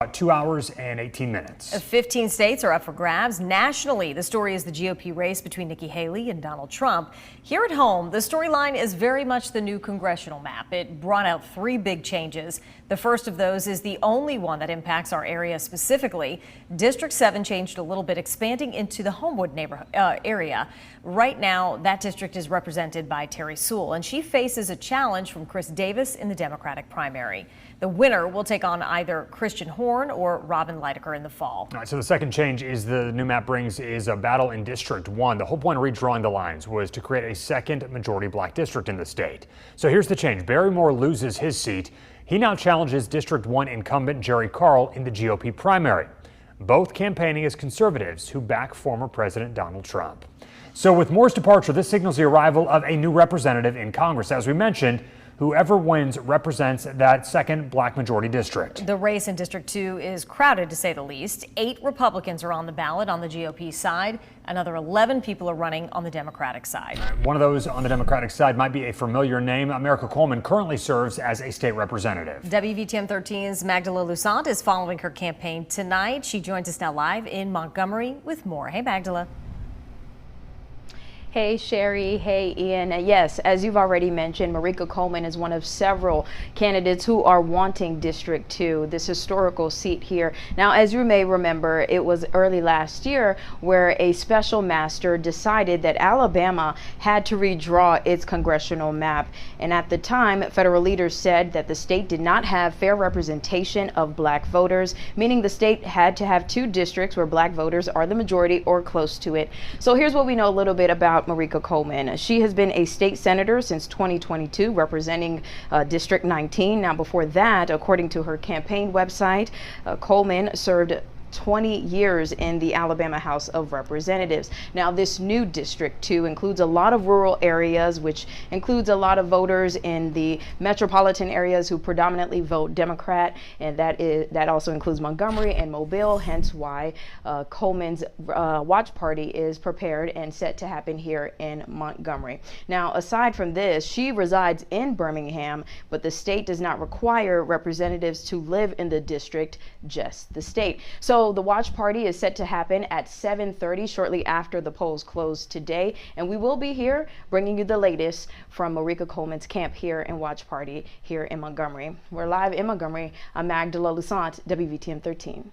About 2 hours and 18 minutes. 15 states are up for grabs. Nationally, the story is the GOP race between Nikki Haley and Donald Trump. Here at home, the storyline is very much the new congressional map. It brought out 3 big changes. The first of those is the only one that impacts our area specifically. District 7 changed a little bit, expanding into the Homewood neighborhood area. Right now, that district is represented by Terry Sewell, and she faces a challenge from Chris Davis in the Democratic primary. The winner will take on either Christian Horn or Robin Leidecker in the fall. All right, so the second change is the new map brings is a battle in District 1. The whole point of redrawing the lines was to create a second majority black district in the state. So here's the change. Barry Moore loses his seat. He now challenges District 1 incumbent Jerry Carl in the GOP primary, both campaigning as conservatives who back former President Donald Trump. So with Moore's departure, this signals the arrival of a new representative in Congress. As we mentioned, whoever wins represents that second black majority district. The race in District 2 is crowded, to say the least. 8 Republicans are on the ballot on the GOP side. Another 11 people are running on the Democratic side. One of those on the Democratic side might be a familiar name. America Coleman currently serves as a state representative. WVTM 13's Magdala Lusant is following her campaign tonight. She joins us now live in Montgomery with more. Hey, Magdala. Hey Sherry, hey Ian. Yes, as you've already mentioned, Marika Coleman is one of several candidates who are wanting District 2, this historical seat here. Now, as you may remember, it was early last year where a special master decided that Alabama had to redraw its congressional map. And at the time, federal leaders said that the state did not have fair representation of black voters, meaning the state had to have 2 districts where black voters are the majority or close to it. So here's what we know a little bit about Marika Coleman. She has been a state senator since 2022, representing District 19. Now, before that, according to her campaign website, Coleman served 20 years in the Alabama House of Representatives. Now, this new District 2 includes a lot of rural areas, which includes a lot of voters in the metropolitan areas who predominantly vote Democrat, and that also includes Montgomery and Mobile, hence why Coleman's watch party is prepared and set to happen here in Montgomery. Now, aside from this, she resides in Birmingham, but the state does not require representatives to live in the district, just the state. So the watch party is set to happen at 7:30 shortly after the polls close today, and we will be here bringing you the latest from Marika Coleman's camp here and watch party here in Montgomery. We're live in Montgomery. I'm Magdala Lusant, WVTM 13.